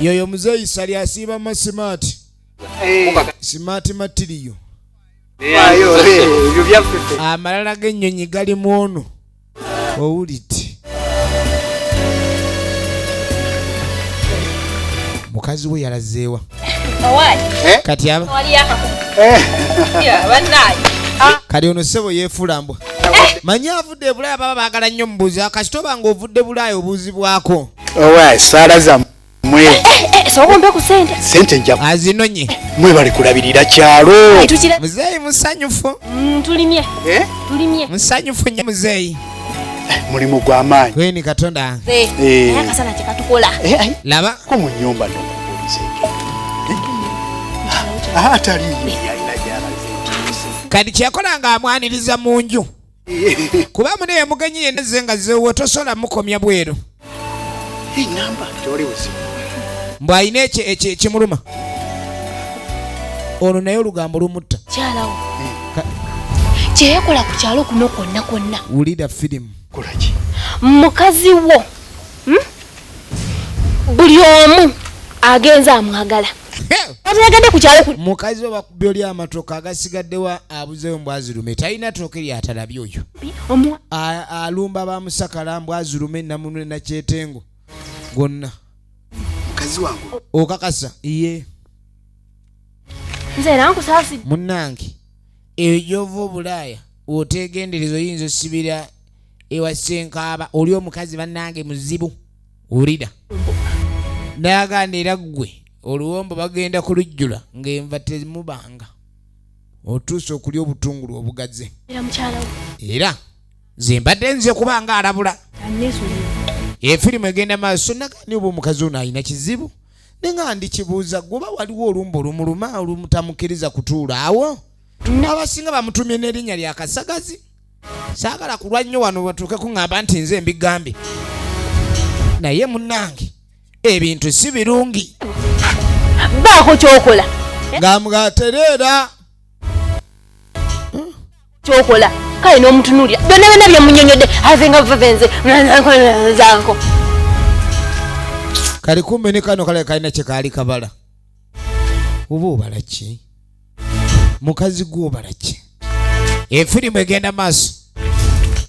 yoyo muzeeyisa lyasiiba masimaati simaati matiriyo amalala g'ennyonyi gali mu ono owulidde mukazi we yalazeewa kati kali ono ssebo yeefulambwa manyi avudde e bulaaya baba baagala nnyo mubuuzi akasitoba ng'ovudde bulaaya obuuzibwako owa saala zammwe sokombe ku sente sente nja azinonye mwe bali kulabirira kyalo muzeeyi musanyufu tulimye musanyufu nnyo muzeeyi Mulimu gwa maanyi. Kweni Katonda. Naye akasana kye katukola. Laba. Ko mu nnyumba n'okubuuliza atali yalina gy'alaze. Kati kyakolanga amwaniriza mu nju. Kuba muneyo mugenyi yeneze nga zeewo tosola mukomya bweru. Namba kyoli buzibu. Mbw ayina ekimuluma. Ono naye olugambo lumutta. Kyalawo. Kyeyakola ku kyalo kuno kwonna kwonna. Wulira firimu. Kolaki? Mukazi wo. Buli omu agenza amwagala. Atulagadde ku kyalo kuno. Mukazi we bakubye oli amatoka agasigaddewa abuzeyo mbwazirume. Talina tooke lyatalabye oyo. Alumba bamusakala mbwazirume namunwe na kyetengo. Gonna. Mukazi wangu. Okakasa iye. Nze era nkusaasi. Munnange. Ejovo Bulaya otegenderezo yinzo sibira ewa Senkaaba oli omukazi bannange muzibu ulida ndagandira gwe oluwombo bagenda kulujjula ng'enva temubanga otuuse okulya obutungulu obugaze era nze mbadde nze kubanga alabula efirimu egenda maaso nagani oba omukazi ono alina kizibu nenga ndikibuuza gwoba waliwo olumba olumuluma olumutamukiriza kutuula awo abasinga bamutumye n'erinnya lya Kasagazi. Saagala kulwa nnyo wano batuuke kuŋŋamba nti nze mbigambe. Naye munnange ebintu si birungi. Baako kyokola. Ng'amugatereera. Kyokola. Kale n'omutunuulira. Byonna byonna bye munnyonnyodde azenga vavenze zanko. Kali kumbe ne kano kale kalina kye kaali kabala. Oba obala ki? Mukazi gw'obala ki? Efirimu egenda maaso.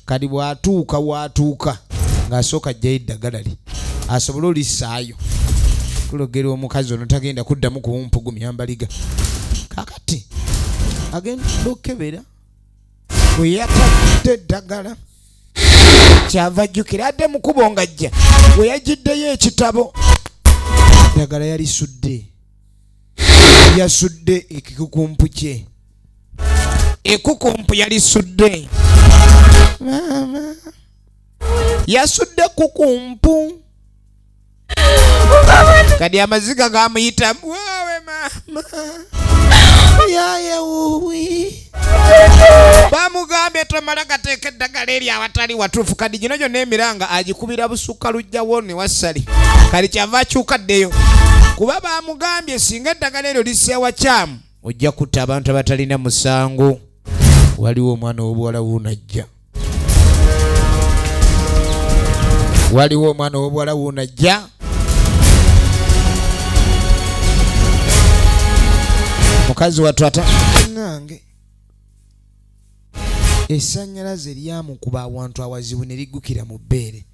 Kadi bw'atuuka ng'asooka ajjayo eddagala lye asobole olissaayo. Kulogera omukazi ono tagenda kuddamu kuwumpugumya mbaliga. Kakati agenda okukebera bwe yatadde eddagala kyava ajjukira adde mukubo ng'ajja bwe yagiddeyo ekitabo eddagala yalisudde. Yasudde ekikukumpu kye. Ekukumpu yalisudde. Mama. Yasudde kukumpu. Kadi amaziga gamuyita wowe mama. Yaye wuwi. Bamugambye tomala kateeka eddagala eri awatali watuufu. Kadi gino gyonna emiranga agikubira busukka lujja wone wassali. Kadi kyava akyukaddeyo. Kuba bamugambye singa eddagala eryo liseewa kyamu ojja kutta abantu abatalina musango. Waliwo omwana w'obuwala wuunajja. Waliwo omwana w'obuwala wuunajja. Mukazi watwata nange. Essannyalaze lyamukuba awantu awazibu ne liggukira mu bbeere.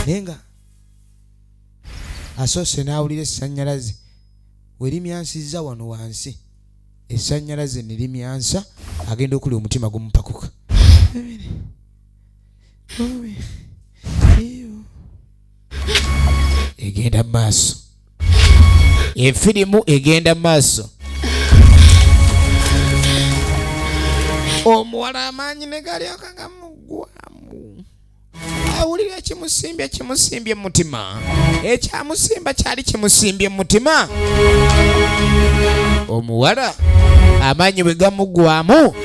Nenga asoose n'awulira essannyalaze we limyansizza wano wansi. Essannyalaze ne limyansa agenda okulya omutima gumupakuka. Egenda maaso. Efirimu egenda maaso. Omuwala amaanyi ne galyoka nga mugwamu. Awulira kimusimbye mutima. Ekyamusimba kyali kimusimbye mutima. Omuwala amaanyi we gamugwamu.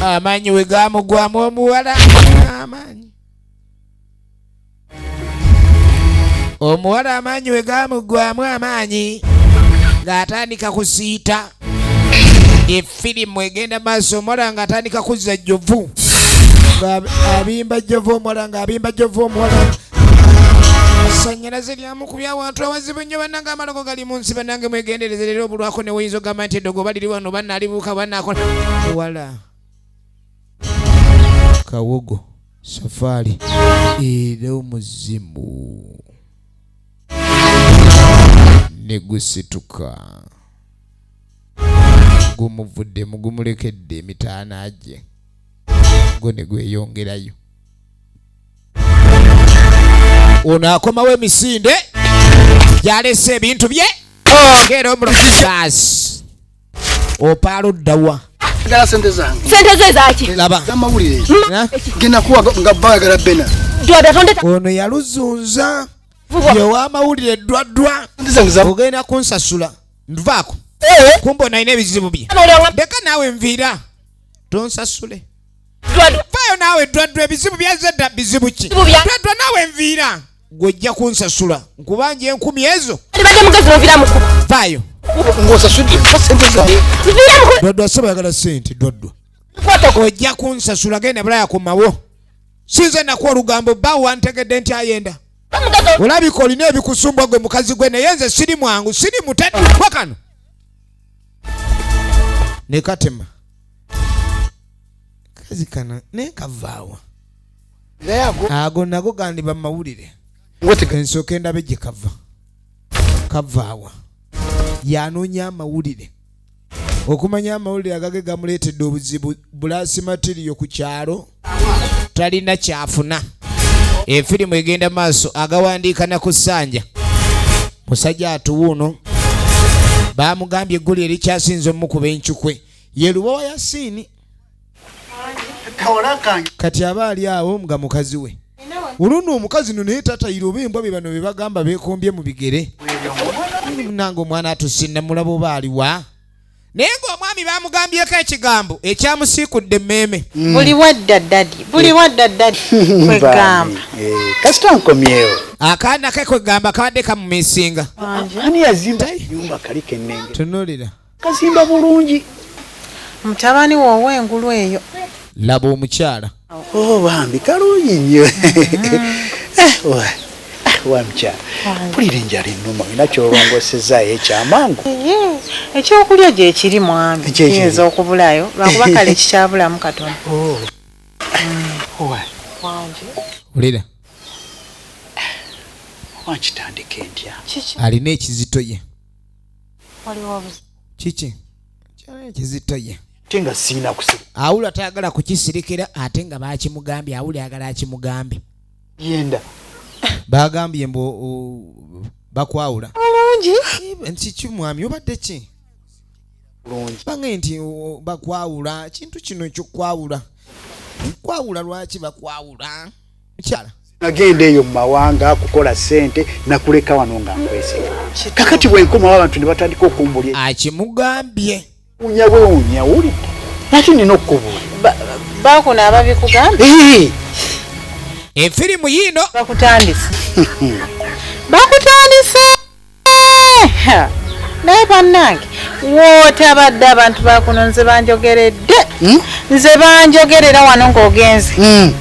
Amaanyi we gamugwamu omuwala. Omuwala amaanyi we gamugwamu amaanyi. Ng'atandika kusiita. Efirimu egenda maaso omuwala ng'atandika kuzza jjovu. Abimba jjovu omuwala ng'abimba jjovu omuwala. Essannyalaze lyamukubye awantu awazibu nnyo bannange amalogo gali mu nsi bannange mwegendereze leero obulwako ne weyinza ogamba nti eddogo baliri wano bannalibuuka bannaakola. Wala. Kawogo. Safaari. Era omuzimu. Ne gusituka. Gumuvudde mugumulekedde emitaana gye. Gwe ne gweyongerayo. Ono akomawo emisinde gy'alese ebintu bye. Ng'era omulomo baasi. Opaala oddawa. Gala sente zange. Sente ze zaki. Laba. Zamawulire. Genda kuwa nga bayagala bena. Dwada tonde. Ono yaluzunza. Yewa amawulire ddwaddwa. Ogenda kunsasula. Nvaako. Kumbona ine ebizibu bye. Deka naawe nviira. Tonsasule. Vayo naawe ddwaddwa ebizibu byazadda bizibu ki? Ddwaddwa naawe nviira. Gwojja kunsasula. Nkubanje 10 ezo. Bade mugazi novira mukuba. Vayo. Ngosasudde sente zange. Ddwaddwa saba yagala sente ddwaddwa. Ojja kunsasula genda bulaya ku mawo. Sinze nakuwa olugambo bawo wantegedde nti ayenda. Olabika olina ebikusumbwa gwe mukazi gwe naye nze siri mwangu siri mutatu wakano. Nekatema. Kazi kana nekavaawa. Ago nago gandi bamawulire. Ensooka endabe gye kava. Kavaawa. Yanoonya amawulire. Okumanya amawulire agage gamuleetedde obuzibu bulaasi matiriyo ku kyalo. Talina kyafuna. Efirimu egenda maaso agawandiika na ku ssanja. Musajja atuwuuno. Baamugambye eggulu erikyasinze omukuba encukwe. Ye Lubowa Yasiini. Kati aba ali awo nga mukazi we. Oluno omukazi no naye tatayira oba embwa be bano be bagamba beekombye mu bigere. Nange omwana atusinda mulabo oba aliwa. Naye ng'omwami baamugambyeko ekigambo ekyamusiikudde emmeeme. Buli wadda ddadi. Kwegamba. Kasita nkomyewo. Akaana ke kwegamba kabadde kamumisinga. Ani yazimba nyumba kali kennenge. Tunuulira. Kazimba bulungi. Mutabani wowe engulu eyo. Laba omukyala. Bambi kalungi nnyo. Wa mukyala. Pulira enjala ennuma olina kyolongosezaayo ekyamangu. Ekyokulya gye kiri mwami. Kiyinza okubulayo lwakuba kale kikyabulamu katono. Ulira. Wakitandika entya. Alina ekizito ye. Waliwo obuzibu. Kiki? Kyala ekizito ye. Tenga sina kusirika. Awula tayagala kukisirikira ate nga baakimugambye awuli agala akimugambe. Yenda. Bagambye mbo bakwawula. Bulungi. Nti kimwami obadde ki? Bulungi. Bange nti bakwawula kintu kino ky'okwawula. Kwawula lwaki bakwawula? Mukyala. Nagenda eyo mu mawanga kukola sente nakuleka wano nga nkwesiga. Kakati bwenkoma abantu ne batandika okumbulya. Akimugambye. Unya wulidde. Laki nina okukubula. Baakuna ababikugambye. Efirimu yino Bakutandise. Naye bannange wootabadde abantu bakuno nze banjogeredde. Nze banjogerera wano ng'ogenze.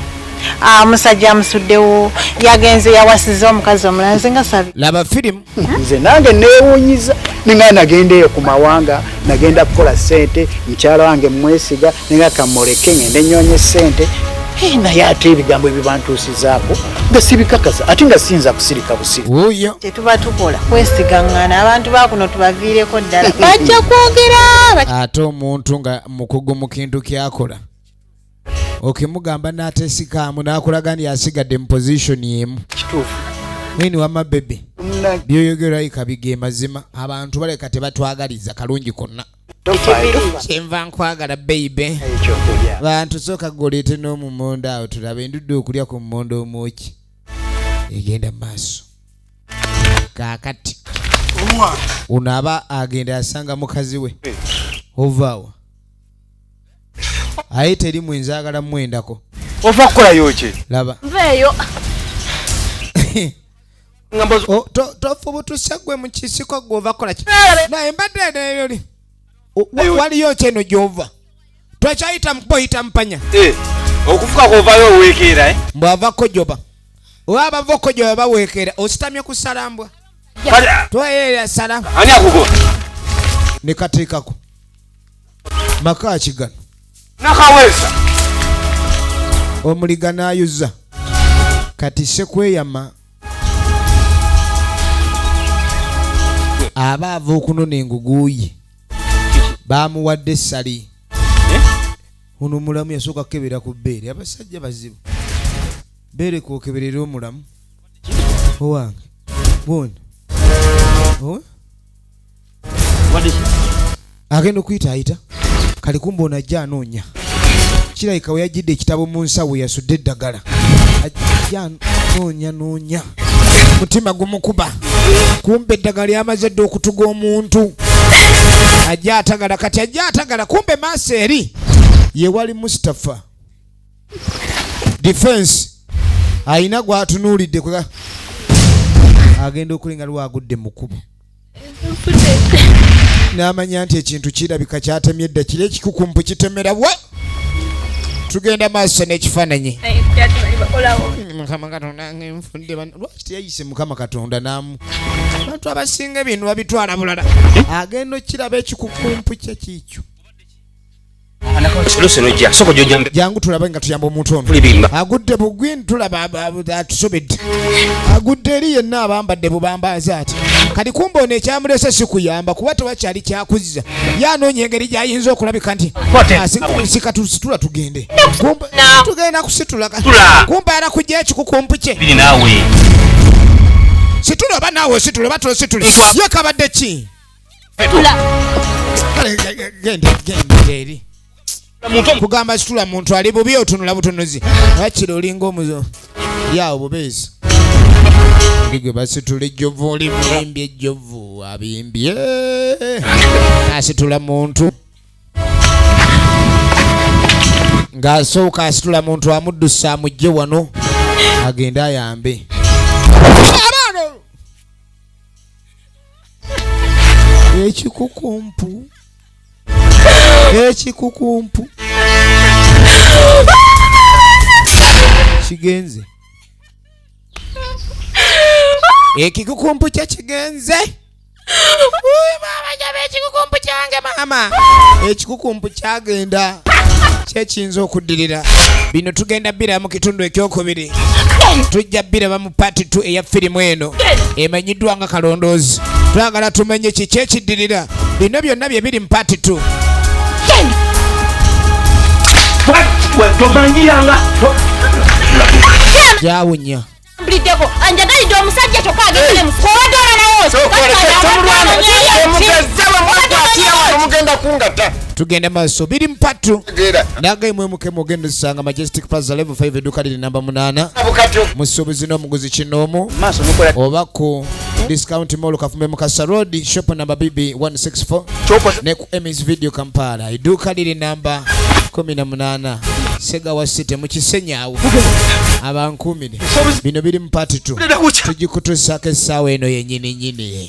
Musajja amusuddewo yagenze yawasiza omukazi omulala nze nga sabi. Laba firimu. Nze nange neewuunyiza ninga nagenda eyo ku mawanga nagenda kukola sente mukyala wange mwesiga ninga kamuleke ngende nnyonye sente. Naye ate ebigambo ebyo bantuusizaako nga sibikakasa ate nga siyinza kusirika busiri. Wuuyo. Kyetuba tukola kwesigaŋŋana abantu bakuno tubaviireko ddala bajja kwogera. Ate omuntu nga mukugu mu kintu kyakola okimugamba n'ateesikaamu n'akulaga nti asigadde mu pozishoni emu. Kituufu. Mwini wama bebe byoyogera ikabiga mazima abantu baleka tebatwagaliza kalungi konna. Kyenva nkwagala baby. Bantu soka golete n'omumonda awo tulabe ndudde okulya ku mmondo omwoki egenda maaso. Kaakati unaba agenda asanga mukazi we ovaawa aye teri mwenzagala mwendako ova kukola yoche laba Nveeyo. tofubutusa gwe mu kisiko gwova kola ki naye mbadde neyoli waliyo kyeno gyova twakyayita mukuboyita mpanya okufuka kwovayo oweekera mbwavako joba oba abavako joba baweekera ositamye ku salambwa tweyera sala ani akugo nekateekako maka kigano nakawesa omuliga n'ayuza kati sekweyama aba ava okunona enguguyi bamuwadde essali ono mulamu yasooka kukebera ku bbeere abasajja bazibu bbeere kwokeberera omulamu owange bwoni agenda okuyitaayita kali kumbe onajja anoonya kirabika we yajjidde ekitabo mu nsawo yasudde eddagala ajja noonya mutima gumukuba kumbe eddagala lyamaze dde okutuga omuntu ajja atagala kati ajja atagala kumbe maaso eri yewali Mustafa defense ayina gwatunuulidde kwega agenda okulinga lwagudde mukubo n'amanya nti ekintu kirabika kyatemye edda kiri ekikukumpu kitemera wa tugenda maaso n'ekifaananyi Mukama Katonda nfudde lwaki teyayise Mukama Katonda namu abantu abasinga ebintu babitwala bulala agenda okiraba ekikukumpu kye kiikyo jangu tulabe nga tuyamba omuntu ono agudde bugwi tulaba atusobedde agudde eri yenna abambadde bubambaza ati kati kumbe ono ekyamulese si kuyamba kuba tewakyali kyakuzza yanoonya engeri gyayinza okulabika nti sikatusitula tugende kumbe tugenda kusitula kumbe ara kujja ekikukumpu kye situla oba naawe situle oba tositule ye kabadde ki genda eri kugamba situla muntu ali bubi otunula butunuzi wakiri olinga omuzo yawo bubeezi gwe basitula ejjovu oli mulimbye ejjovu abimbye asitula muntu ng'asooka asitula muntu amuddusa amugye wano agende ayambe ekikukumpu kigenze ekikukumpu kye kigenze ekikukumpu kyange maama ekikukumpu kyagenda kyekiyinza okuddirira bino tugenda bbira mu kitundu ekyokubiri tujja bbiraba mu paati 2 eya firimu eno emanyiddwa nga kalondoozi twagala tumenye kiki ekiddirira bino byonna bye biri mu paati 2 jawunya mbuliddeko anjagalidde omusajja kyokka agende omugenda kungata tugenda maaso biri mu paati 2 nagaimwe mukemu ogenda osanga Majestic Plaza level 5 edduuka liri namba 8 musuubuzi n'omuguzi kinoomu oba ku Discount Mall Kafume Mukasa Road shop number BB 164 ne ku Emmys Video Kampala edduuka liri namba 18 Segawa City mu Kisenyawo abankumire bino biri mu paati 2 tugikutuusako essaawa eno yennyini